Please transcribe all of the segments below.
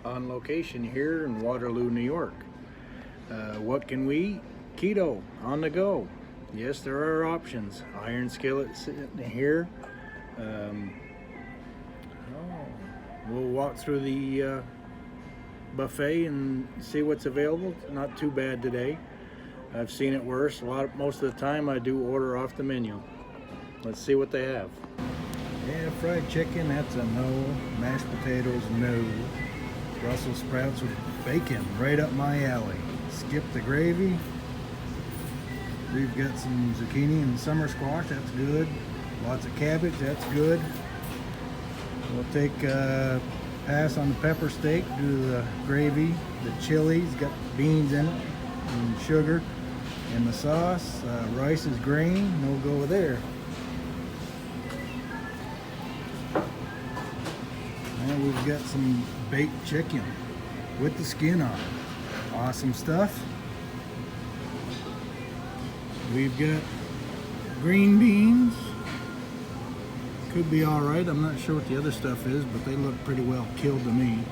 on location here in Waterloo, New York. What can we eat? Keto, on the go. Yes, there are options. Iron skillet sitting here. We'll walk through the buffet and see what's available. It's not too bad today. I've seen it worse. Most of the time I do order off the menu. Let's see what they have. Yeah, fried chicken, that's a no. Mashed potatoes, no. Brussels sprouts with bacon, right up my alley. Skip the gravy. We've got some zucchini and summer squash, that's good. Lots of cabbage, that's good. We'll take a pass on the pepper steak, do the gravy, the chili's got beans in it, and sugar, and the sauce. Rice is green, no go there. And we've got some baked chicken with the skin on it. Awesome stuff. We've got green beans. Could be all right. I'm not sure what the other stuff is, but they look pretty well killed to me.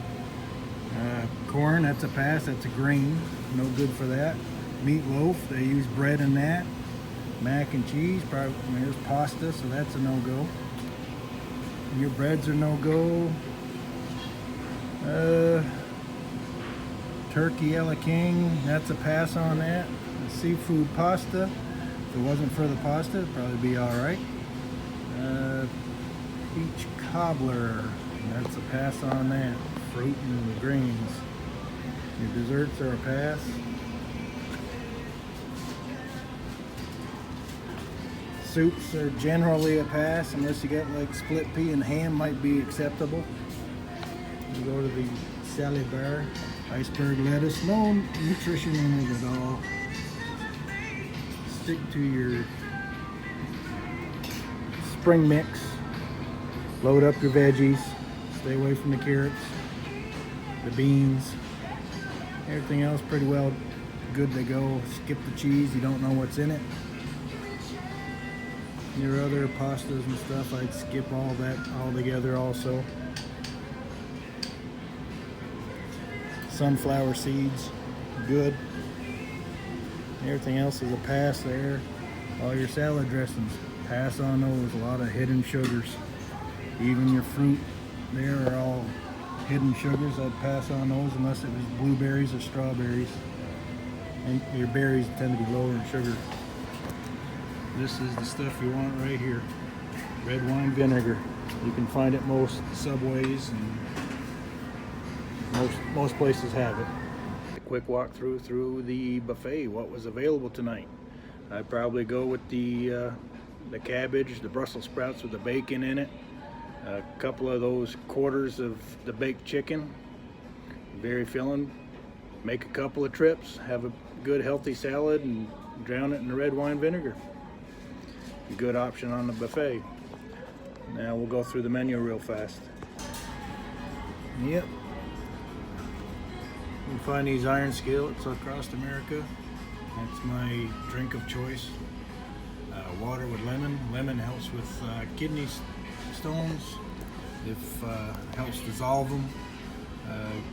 Corn, that's a pass. That's a grain. No good for that. Meatloaf, they use bread in that. Mac and cheese, probably. There's pasta, so that's a no-go. Your breads are no-go. Turkey a la king, that's a pass on that. Seafood pasta, if it wasn't for the pasta, it'd probably be all right. Peach cobbler, that's a pass on that. Fruit and greens. Your desserts are a pass. Soups are generally a pass, unless you got like split pea and ham might be acceptable. You go to the salad bar, iceberg lettuce, no nutrition in it at all. Stick to your spring mix. Load up your veggies. Stay away from the carrots, the beans. Everything else pretty well good to go. Skip the cheese, you don't know what's in it. Your other pastas and stuff, I'd skip all that altogether also. Sunflower seeds, good. Everything else is a pass there. All your salad dressings, pass on those. A lot of hidden sugars. Even your fruit there are all hidden sugars. I'd pass on those unless it was blueberries or strawberries. And your berries tend to be lower in sugar. This is the stuff you want right here. Red wine vinegar. You can find it most Subways and most places have it. A quick walk through the buffet. What was available tonight? I'd probably go with the cabbage, the Brussels sprouts with the bacon in it. A couple of those quarters of the baked chicken. Very filling. Make a couple of trips. Have a good healthy salad and drown it in the red wine vinegar. A good option on the buffet. Now we'll go through the menu real fast. Yep. You can find these iron skillets across America. That's my drink of choice. Water with lemon. Lemon helps with kidney stones. Helps dissolve them.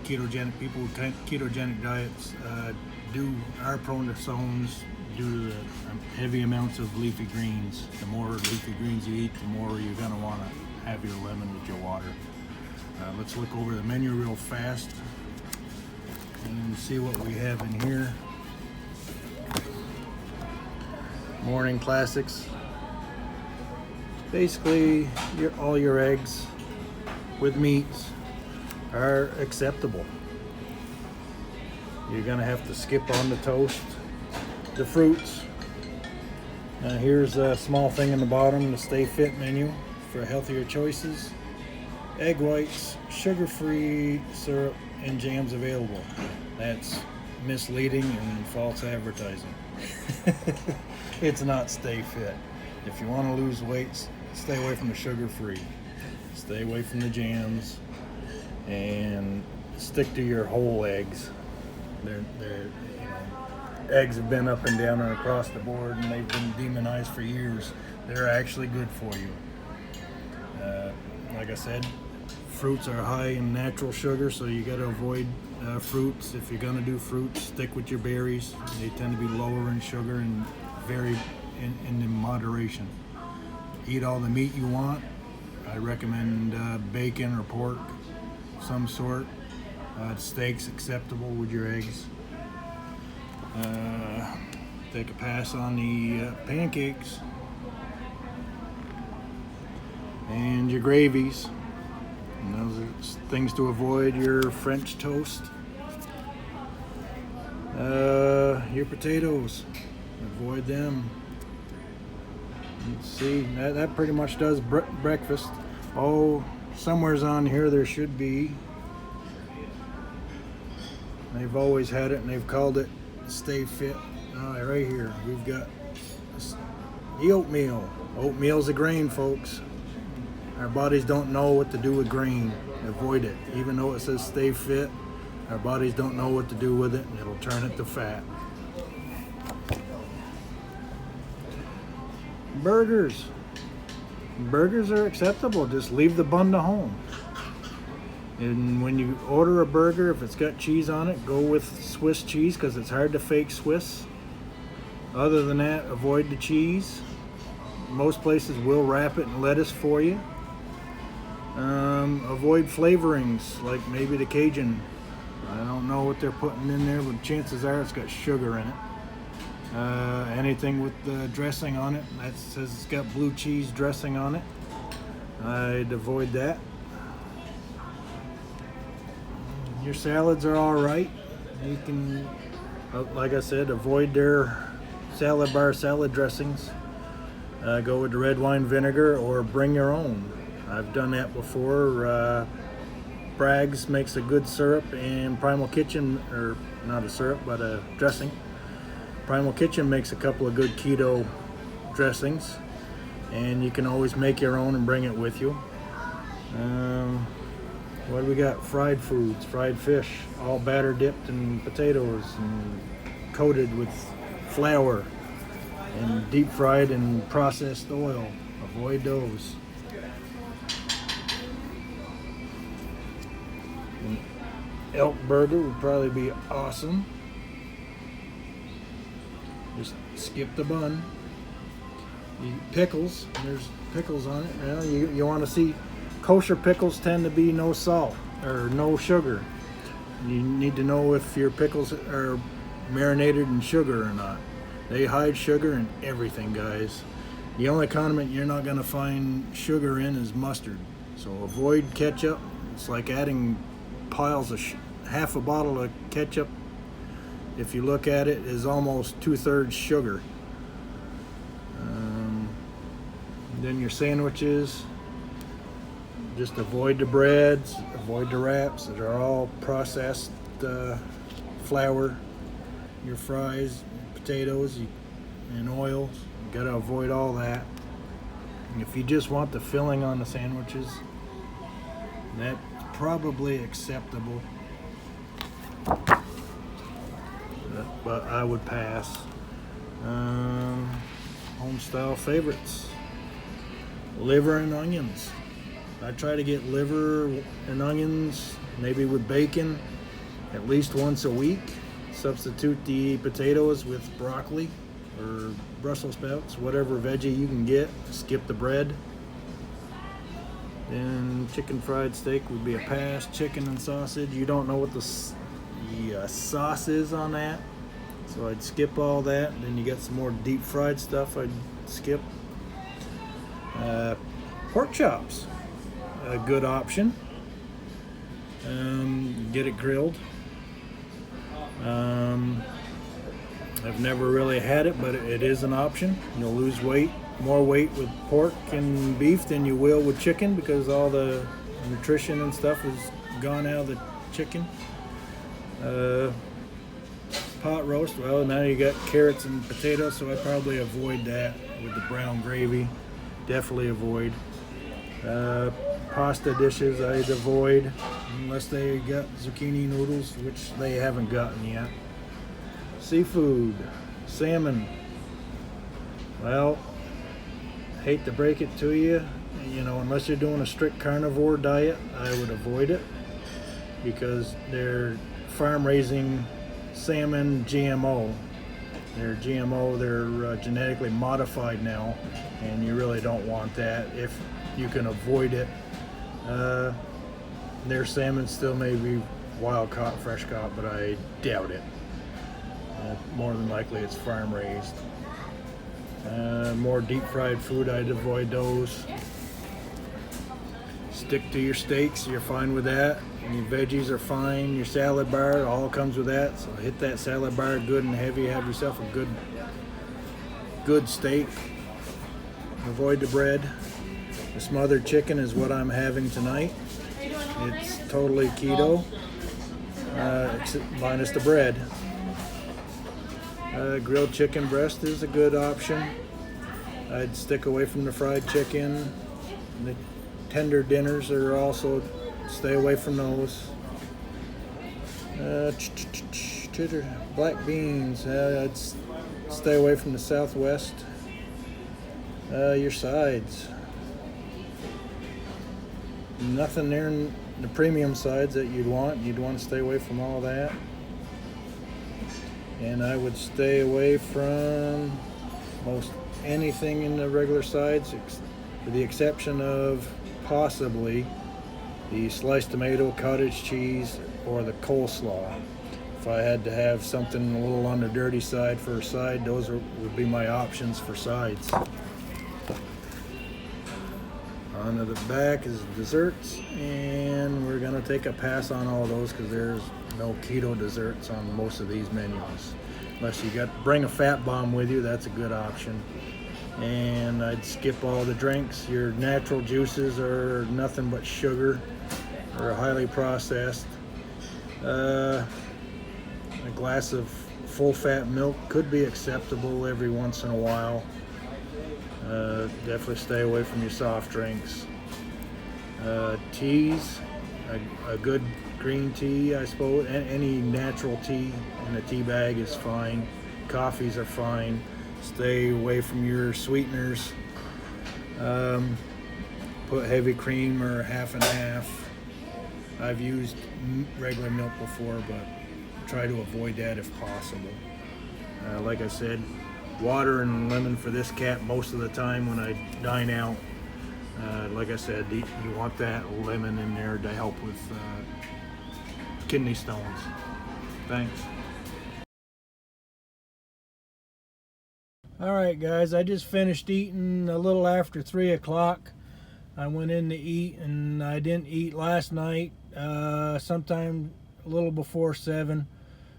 Ketogenic people with ketogenic diets are prone to stones due to the heavy amounts of leafy greens. The more leafy greens you eat, the more you're going to want to have your lemon with your water. Let's look over the menu real fast and see what we have in here. Morning classics. Basically, all your eggs with meats are acceptable. You're gonna have to skip on the toast, the fruits. Now here's a small thing in the bottom, the Stay Fit menu for healthier choices. Egg whites, sugar-free syrup, and jams available. That's misleading and false advertising. It's not Stay Fit. If you want to lose weight, stay away from the sugar-free. Stay away from the jams and stick to your whole eggs. Eggs have been up and down and across the board, and they've been demonized for years. They're actually good for you. Like I said, fruits are high in natural sugar, so you got to avoid fruits. If you're going to do fruits, stick with your berries. They tend to be lower in sugar and very in moderation. Eat all the meat you want. I recommend bacon or pork of some sort. Steak's acceptable with your eggs. Take a pass on the pancakes and your gravies. And those are things to avoid. Your French toast, your potatoes, avoid them. Let's see, that pretty much does breakfast. Oh, somewhere's on here there should be. They've always had it and they've called it Stay Fit. Right here we've got the oatmeal. Oatmeal's a grain, folks. Our bodies don't know what to do with grain. Avoid it. Even though it says Stay Fit, our bodies don't know what to do with it, and it'll turn it to fat. Burgers. Burgers are acceptable. Just leave the bun to home. And when you order a burger, if it's got cheese on it, go with Swiss cheese because it's hard to fake Swiss. Other than that, avoid the cheese. Most places will wrap it in lettuce for you. Avoid flavorings like maybe the Cajun. I don't know what they're putting in there, but chances are it's got sugar in it. Anything with the dressing on it that says it's got blue cheese dressing on it, I'd avoid that. Your salads are all right. You can, like I said, avoid their salad bar salad dressings. Go with the red wine vinegar or bring your own. I've done that before. Bragg's makes a good syrup, and Primal Kitchen, or not a syrup, but a dressing. Primal Kitchen makes a couple of good keto dressings, and you can always make your own and bring it with you. What do we got? Fried foods, fried fish, all batter dipped in potatoes and coated with flour and deep fried in processed oil. Avoid those. An elk burger would probably be awesome. Just skip the bun. Pickles, there's pickles on it. You want to see, kosher pickles tend to be no salt or no sugar. You need to know if your pickles are marinated in sugar or not. They hide sugar in everything, guys. The only condiment you're not going to find sugar in is mustard. So avoid ketchup. It's like adding piles of half a bottle of ketchup. If you look at it, is almost 2/3 sugar. Then your sandwiches, just avoid the breads, avoid the wraps. They're all processed flour. Your fries, potatoes, and oils. You gotta avoid all that. And if you just want the filling on the sandwiches, that's probably acceptable. But I would pass. Home style favorites. Liver and onions. I try to get liver and onions, maybe with bacon, at least once a week. Substitute the potatoes with broccoli or Brussels sprouts, whatever veggie you can get. Skip the bread. Then chicken fried steak would be a pass. Chicken and sausage. You don't know what the sauce is on that, so I'd skip all that. Then you got some more deep fried stuff I'd skip. Pork chops, a good option. Get it grilled. I've never really had it, but it is an option. You'll lose more weight with pork and beef than you will with chicken because all the nutrition and stuff is gone out of the chicken. Pot roast, well, now you got carrots and potatoes, so I'd probably avoid that with the brown gravy. Definitely avoid. Pasta dishes I'd avoid unless they got zucchini noodles, which they haven't gotten yet. Seafood, salmon. Well, hate to break it to you, unless you're doing a strict carnivore diet, I would avoid it, because they're farm raising salmon GMO. They're GMO, they're genetically modified now, and you really don't want that if you can avoid it. Their salmon still may be wild caught, fresh caught, but I doubt it. More than likely it's farm raised. More deep fried food, I'd avoid those. Stick to your steaks, you're fine with that. And your veggies are fine. Your salad bar all comes with that. So hit that salad bar good and heavy. Have yourself a good steak. Avoid the bread. The smothered chicken is what I'm having tonight. It's totally keto, minus the bread. Grilled chicken breast is a good option. I'd stick away from the fried chicken. The tender dinners are also, stay away from those. Black beans, I'd stay away from the Southwest. Your sides, nothing there in the premium sides that you'd want to stay away from all that. And I would stay away from most anything in the regular sides, with the exception of possibly the sliced tomato, cottage cheese, or the coleslaw. If I had to have something a little on the dirty side for a side, those would be my options for sides. On to the back is desserts, and we're gonna take a pass on all those because there's no keto desserts on most of these menus. Unless you bring a fat bomb with you, that's a good option. And I'd skip all the drinks. Your natural juices are nothing but sugar or highly processed. A glass of full fat milk could be acceptable every once in a while. Definitely stay away from your soft drinks. Teas, a good green tea, I suppose. Any natural tea in a tea bag is fine. Coffees are fine. Stay away from your sweeteners. Put heavy cream or half and half. I've used regular milk before, but try to avoid that if possible. Like I said, water and lemon for this cat most of the time when I dine out. Like I said, you want that lemon in there to help with kidney stones. Thanks. All right, guys, I just finished eating a little after 3 o'clock. I went in to eat, and I didn't eat last night, sometime a little before 7.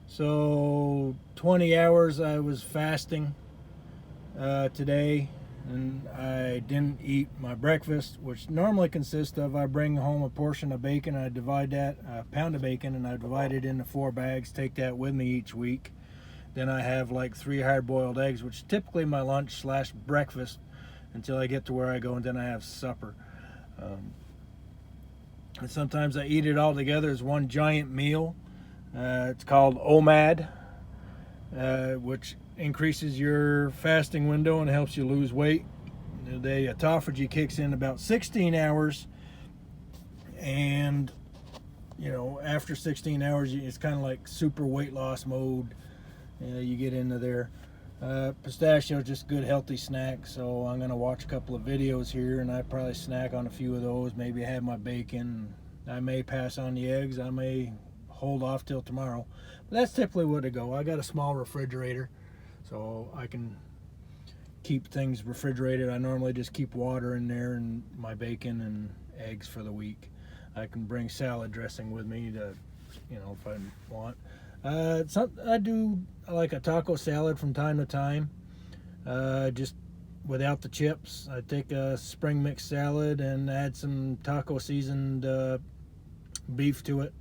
So 20 hours I was fasting today, and I didn't eat my breakfast, which normally consists of, I bring home a portion of bacon, I divide that, a pound of bacon, and I divide it into 4 bags, take that with me each week. Then I have like 3 hard-boiled eggs, which is typically my lunch / breakfast until I get to where I go, and then I have supper. And sometimes I eat it all together as one giant meal. It's called OMAD, which increases your fasting window and helps you lose weight. The autophagy kicks in about 16 hours, and after 16 hours it's kind of like super weight loss mode. You get into there. Pistachio is just a good healthy snack, so I'm gonna watch a couple of videos here, and I probably snack on a few of those. Maybe have my bacon. I may pass on the eggs. I may hold off till tomorrow, but that's typically where to go. I got a small refrigerator, so I can keep things refrigerated. I normally just keep water in there and my bacon and eggs for the week. I can bring salad dressing with me to, if I want. I do like a taco salad from time to time, just without the chips. I take a spring mix salad and add some taco seasoned beef to it.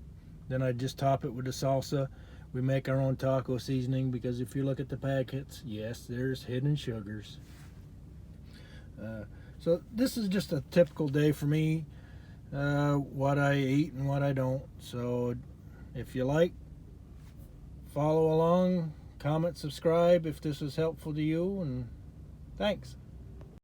Then I just top it with the salsa. We make our own taco seasoning because if you look at the packets, yes, there's hidden sugars. So this is just a typical day for me, what I eat and what I don't. So if you like, follow along, comment, subscribe if this was helpful to you, and thanks.